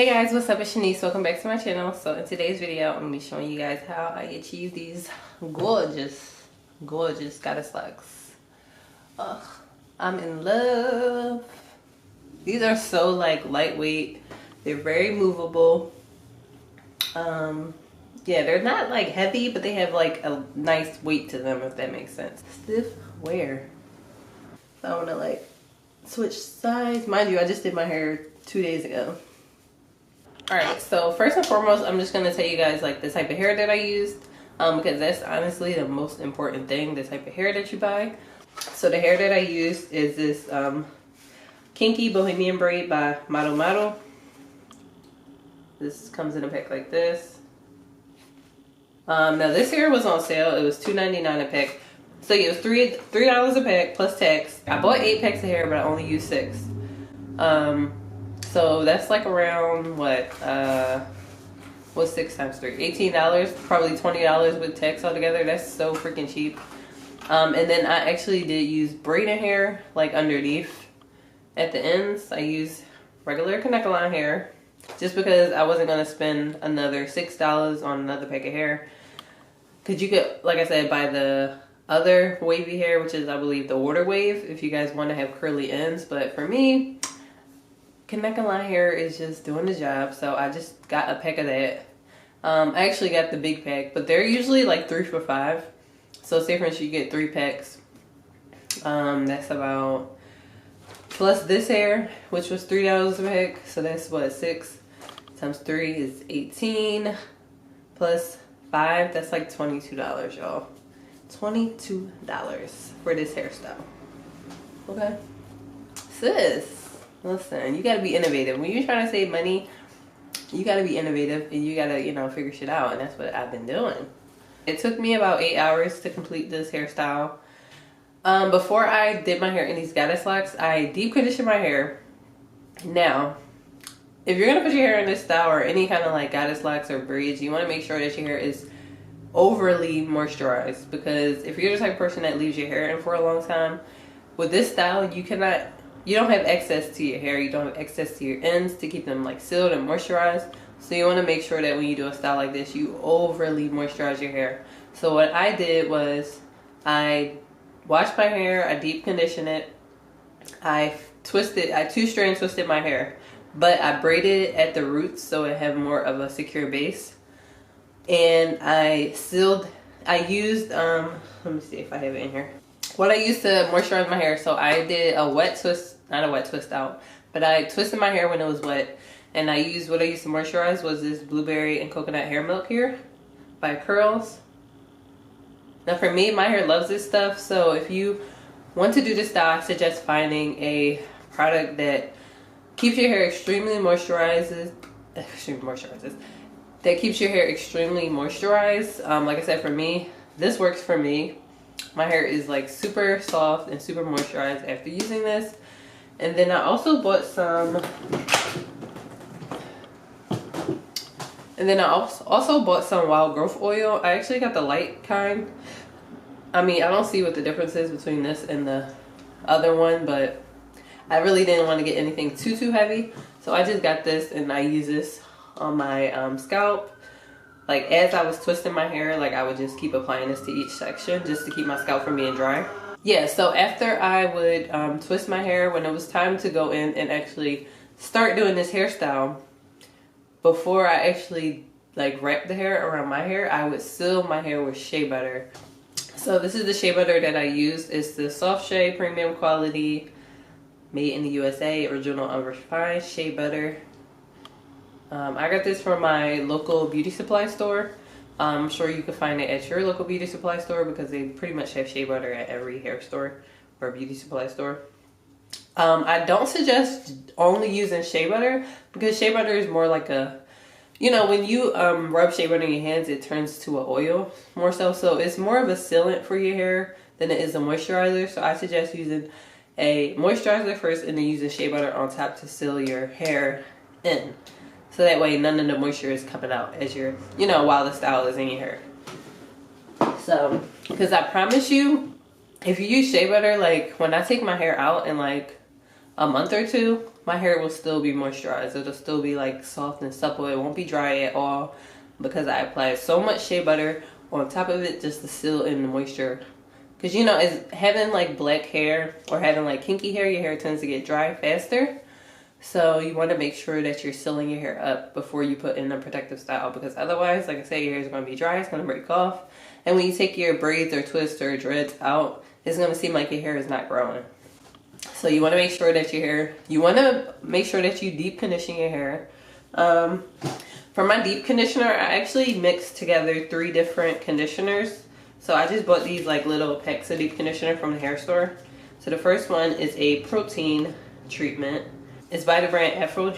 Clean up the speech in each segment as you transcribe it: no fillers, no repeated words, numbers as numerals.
Hey guys, what's up? It's Shanice. Welcome back to my channel. So in today's video, I'm going to be showing you guys how I achieve these gorgeous goddess locks. Ugh, I'm in love. These are so like lightweight. They're very movable. Yeah, they're not like heavy, but they have like a nice weight to them, if that makes sense. Stiff wear. So I want to like switch sides. Mind you, I just did my hair 2 days ago. Alright, so first and foremost, I'm just going to tell you guys like the type of hair that I used. Because that's honestly the most important thing, the type of hair that you buy. So the hair that I used is this kinky Bohemian braid by Moto. This comes in a pack like this. Now this hair was on sale. It was $2.99 a pack. So yeah, it was $3 a pack plus tax. I bought 8 packs of hair, but I only used 6. So that's like around what? What's 6 times 3? $18, probably $20 with tax altogether. That's so freaking cheap. And then I actually did use braiding hair like underneath at the ends. I used regular connector line hair just because I wasn't gonna spend another $6 on another pack of hair. Cause you could, like I said, buy the other wavy hair, which is I believe the water wave, if you guys want to have curly ends. But for me, connector line hair is just doing the job, so I just got a pack of that. I actually got the big pack, but they're usually like 3 for $5. So say for instance you get 3 packs. That's about, plus this hair, which was $3 a pack, so that's what, 6 times 3 is 18, plus 5, that's like $22, y'all. $22 for this hairstyle. Okay, sis, listen, you gotta be innovative. When you're trying to save money, you gotta be innovative and you gotta, you know, figure shit out, and that's what I've been doing. It took me about 8 hours to complete this hairstyle. Before I did my hair in these goddess locks, I deep conditioned my hair. Now, if you're gonna put your hair in this style or any kind of like goddess locks or braids, you want to make sure that your hair is overly moisturized, because if you're the type of person that leaves your hair in for a long time, with this style you don't have access to your hair, you don't have access to your ends to keep them like sealed and moisturized. So you want to make sure that when you do a style like this, you overly moisturize your hair. So what I did was I washed my hair, I deep conditioned it, I 2-strand twisted my hair, but I braided it at the roots so it had more of a secure base. And I used, let me see if I have it in here. What I used to moisturize my hair, so I did a wet twist, not a wet twist out, but I twisted my hair when it was wet. And what I used to moisturize was this blueberry and coconut hair milk here by Curls. Now for me, my hair loves this stuff, so if you want to do this style, I suggest finding a product that keeps your hair extremely moisturized, that keeps your hair extremely moisturized. Like I said, for me, this works for me. My hair is like super soft and super moisturized after using this. And then I also bought some, wild growth oil. I actually got the light kind. I mean, I don't see what the difference is between this and the other one, but I really didn't want to get anything too heavy. So I just got this and I use this on my scalp. Like as I was twisting my hair, like I would just keep applying this to each section just to keep my scalp from being dry. Yeah, so after I would twist my hair, when it was time to go in and actually start doing this hairstyle, before I actually like wrap the hair around my hair, I would seal my hair with shea butter. So this is the shea butter that I used. It's the Soft Shea Premium Quality, made in the USA, original unrefined shea butter. I got this from my local beauty supply store. I'm sure you can find it at your local beauty supply store because they pretty much have shea butter at every hair store or beauty supply store. I don't suggest only using shea butter because shea butter is more like a, you know, when you rub shea butter in your hands, it turns to an oil more so. So it's more of a sealant for your hair than it is a moisturizer. So I suggest using a moisturizer first and then using shea butter on top to seal your hair in. So that way none of the moisture is coming out as you're, you know, while the style is in your hair. So, because I promise you, if you use shea butter, like when I take my hair out in like a month or two, my hair will still be moisturized. It'll still be like soft and supple. It won't be dry at all because I applied so much shea butter on top of it just to seal in the moisture. Because you know, as having like black hair or having like kinky hair, your hair tends to get dry faster. So you want to make sure that you're sealing your hair up before you put in a protective style, because otherwise, like I said, your hair is going to be dry, it's going to break off. And when you take your braids or twists or dreads out, it's going to seem like your hair is not growing. So you want to make sure that you deep condition your hair. For my deep conditioner, I actually mixed together 3 different conditioners. So I just bought these like little packs of deep conditioner from the hair store. So the first one is a protein treatment. It's by the brand FOG.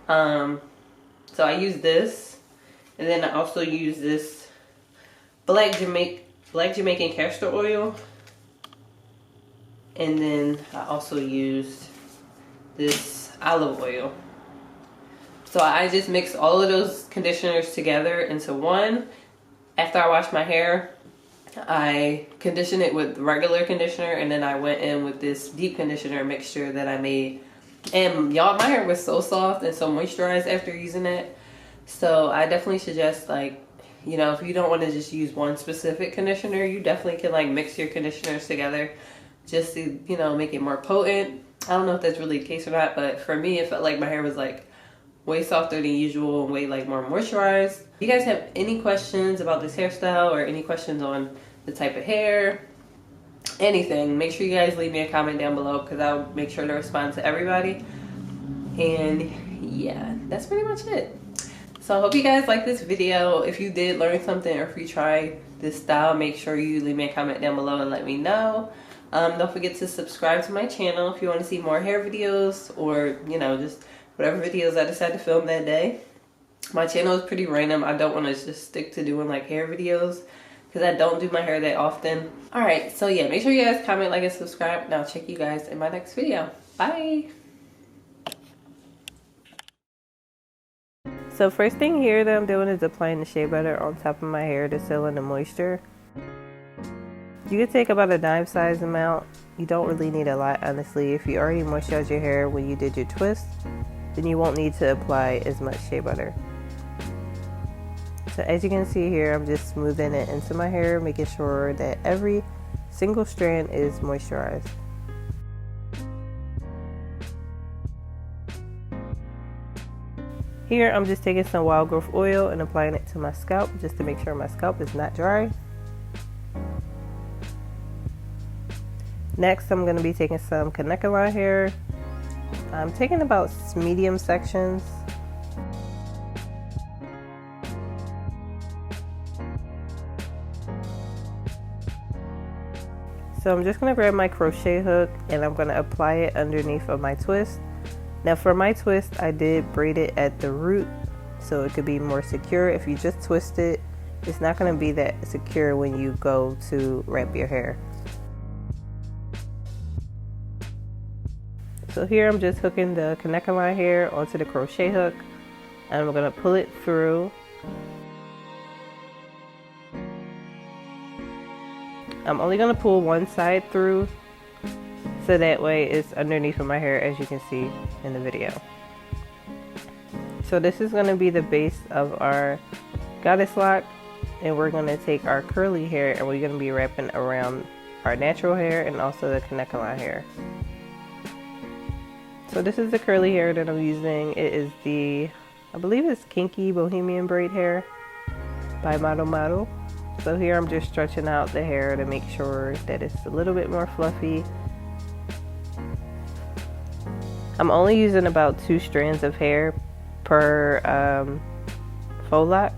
So I use this, and then I also use this black Jamaican castor oil, and then I also used this olive oil. So I just mixed all of those conditioners together into one. After I washed my hair, I conditioned it with regular conditioner, and then I went in with this deep conditioner mixture that I made. And y'all, my hair was so soft and so moisturized after using it. So I definitely suggest, like, you know, if you don't want to just use one specific conditioner, you definitely can like mix your conditioners together just to, you know, make it more potent. I don't know if that's really the case or not, but for me, it felt like my hair was like way softer than usual and way like more moisturized. If you guys have any questions about this hairstyle or any questions on the type of hair, anything, make sure you guys leave me a comment down below, because I'll make sure to respond to everybody. And yeah, that's pretty much it. So I hope you guys like this video. If you did learn something, or if you tried this style, make sure you leave me a comment down below and let me know. Don't forget to subscribe to my channel if you want to see more hair videos, or you know, just whatever videos I decide to film that day. My channel is pretty random. I don't want to just stick to doing like hair videos, because I don't do my hair that often. Alright, so yeah, make sure you guys comment, like, and subscribe, and I'll check you guys in my next video. Bye! So first thing here that I'm doing is applying the shea butter on top of my hair to seal in the moisture. You could take about a dime size amount. You don't really need a lot, honestly. If you already moisturized your hair when you did your twist, then you won't need to apply as much shea butter. So as you can see here, I'm just smoothing it into my hair, making sure that every single strand is moisturized. Here I'm just taking some wild growth oil and applying it to my scalp just to make sure my scalp is not dry. Next, I'm going to be taking some Knotless hair. I'm taking about medium sections. So I'm just going to grab my crochet hook and I'm going to apply it underneath of my twist. Now for my twist, I did braid it at the root so it could be more secure. If you just twist it, it's not going to be that secure when you go to wrap your hair. So here I'm just hooking the Knotless hair onto the crochet hook, and I'm going to pull it through. I'm only going to pull one side through, so that way it's underneath of my hair, as you can see in the video. So this is going to be the base of our goddess lock, and we're going to take our curly hair and we're going to be wrapping around our natural hair and also the Knotless hair. So this is the curly hair that I'm using. It is the, I believe it's Kinky Bohemian braid hair by Model. So here I'm just stretching out the hair to make sure that it's a little bit more fluffy. I'm only using about 2 strands of hair per faux lock.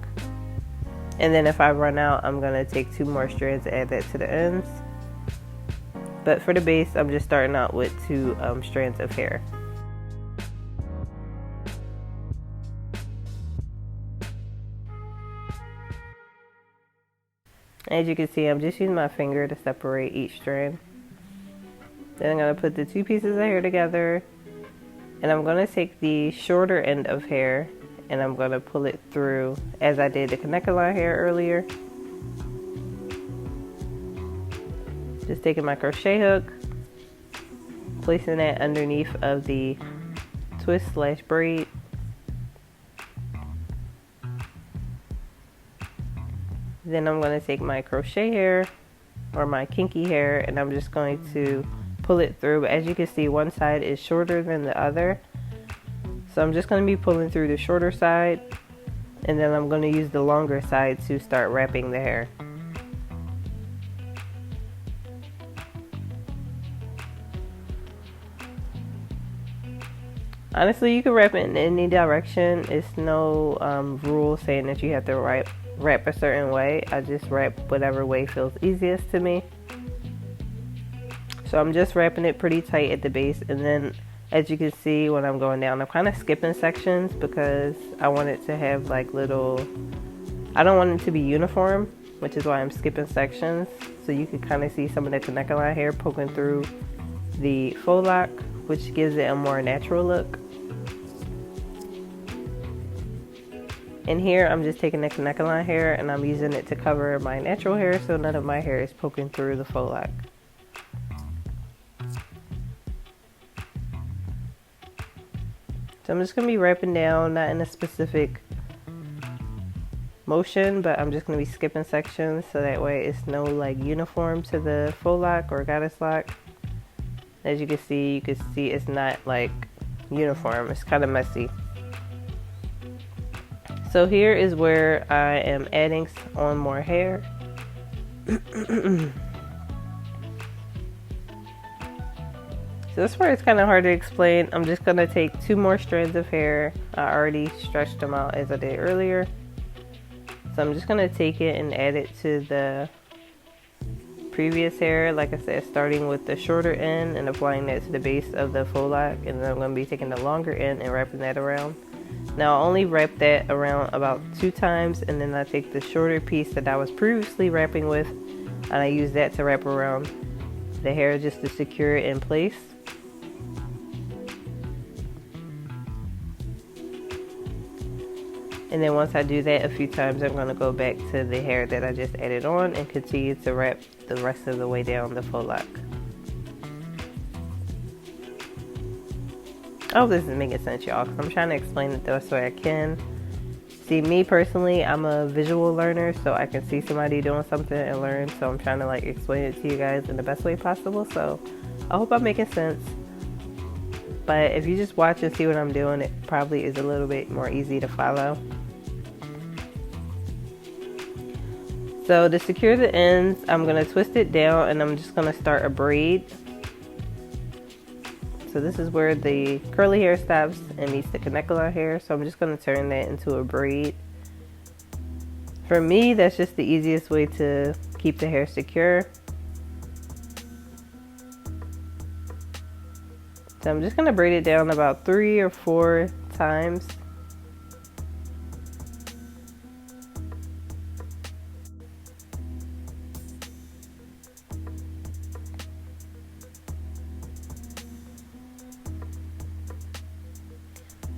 And then if I run out, I'm going to take 2 more strands and add that to the ends. But for the base, I'm just starting out with 2 strands of hair. As you can see, I'm just using my finger to separate each strand. Then I'm going to put the 2 pieces of hair together, and I'm going to take the shorter end of hair and I'm going to pull it through as I did the Knotless hair earlier. Just taking my crochet hook placing that underneath of the twist slash braid. Then I'm going to take my crochet hair or my kinky hair, and I'm just going to pull it through. But as you can see, one side is shorter than the other, so I'm just going to be pulling through the shorter side, and then I'm going to use the longer side to start wrapping the hair. Honestly, you can wrap it in any direction. It's no rule saying that you have to wrap a certain way. I just wrap whatever way feels easiest to me. So I'm just wrapping it pretty tight at the base, and then as you can see when I'm going down, I'm kind of skipping sections because I want it to have like little, I don't want it to be uniform, which is why I'm skipping sections. So you can kind of see some of the neckline hair poking through the faux lock, which gives it a more natural look. And here I'm just taking the neckline hair and I'm using it to cover my natural hair, so none of my hair is poking through the faux lock. So I'm just going to be wrapping down, not in a specific motion, but I'm just going to be skipping sections so that way it's no like uniform to the faux lock or goddess lock. As you can see it's not like uniform, it's kind of messy. So here is where I am adding on more hair. So this part is kind of hard to explain. I'm just going to take 2 more strands of hair. I already stretched them out as I did earlier. So I'm just going to take it and add it to the previous hair. Like I said, starting with the shorter end and applying that to the base of the faux lock. And then I'm going to be taking the longer end and wrapping that around. Now I only wrap that around about 2 times, and then I take the shorter piece that I was previously wrapping with and I use that to wrap around the hair just to secure it in place. And then once I do that a few times, I'm going to go back to the hair that I just added on and continue to wrap the rest of the way down the faux lock. I hope this is making sense, y'all, because I'm trying to explain it the best way I can. See, me personally, I'm a visual learner, so I can see somebody doing something and learn, so I'm trying to like explain it to you guys in the best way possible. So I hope I'm making sense. But if you just watch and see what I'm doing, it probably is a little bit more easy to follow. So to secure the ends, I'm going to twist it down and I'm just going to start a braid. So this is where the curly hair stops and meets the neckline hair. So I'm just going to turn that into a braid. For me, that's just the easiest way to keep the hair secure. So I'm just going to braid it down about 3 or 4 times.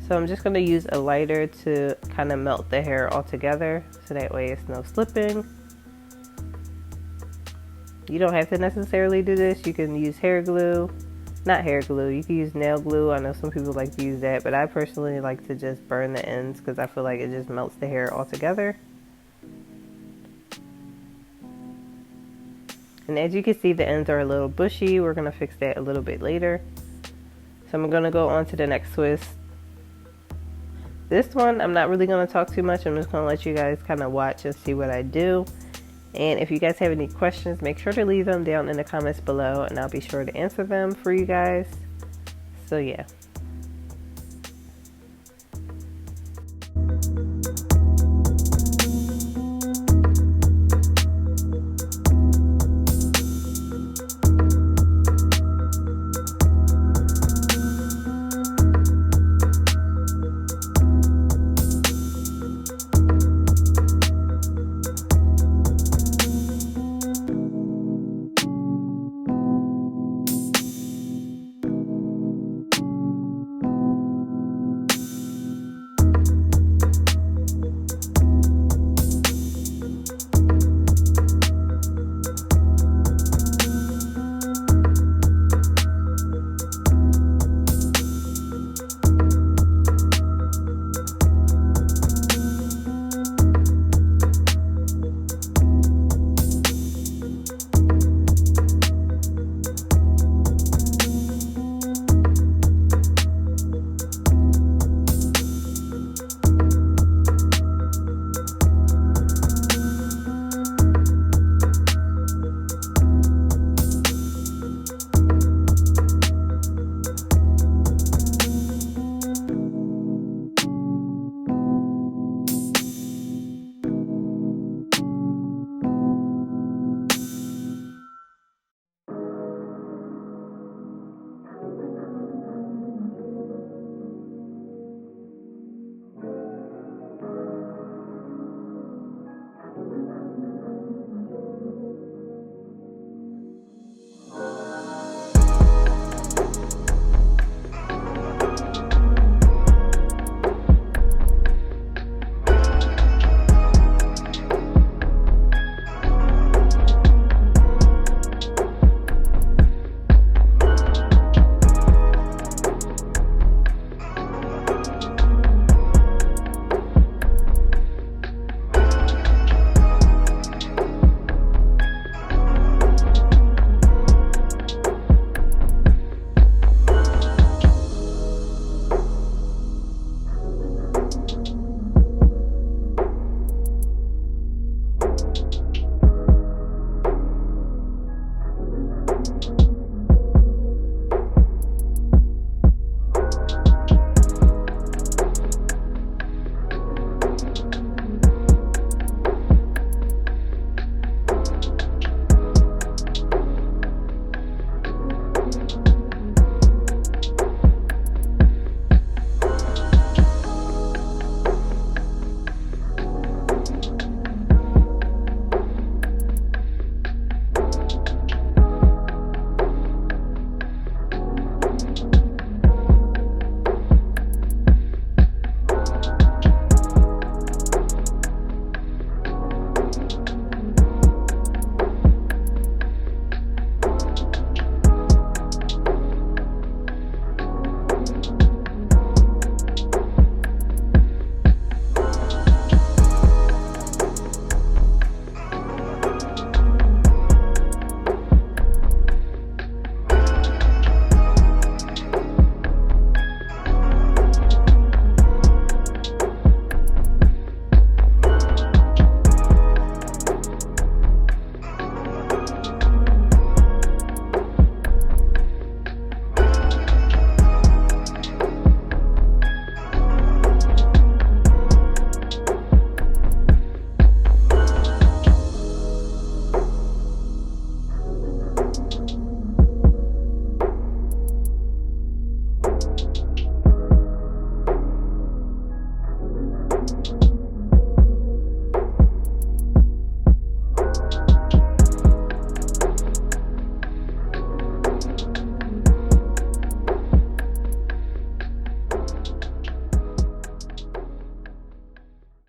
So I'm just going to use a lighter to kind of melt the hair all together, so that way it's no slipping. You don't have to necessarily do this. You can use hair glue. Not hair glue, you can use nail glue. I know some people like to use that, but I personally like to just burn the ends because I feel like it just melts the hair all together. And as you can see, the ends are a little bushy. We're going to fix that a little bit later. So I'm going to go on to the next twist. This one, I'm not really going to talk too much. I'm just going to let you guys kind of watch and see what I do. And if you guys have any questions, make sure to leave them down in the comments below and I'll be sure to answer them for you guys. So yeah.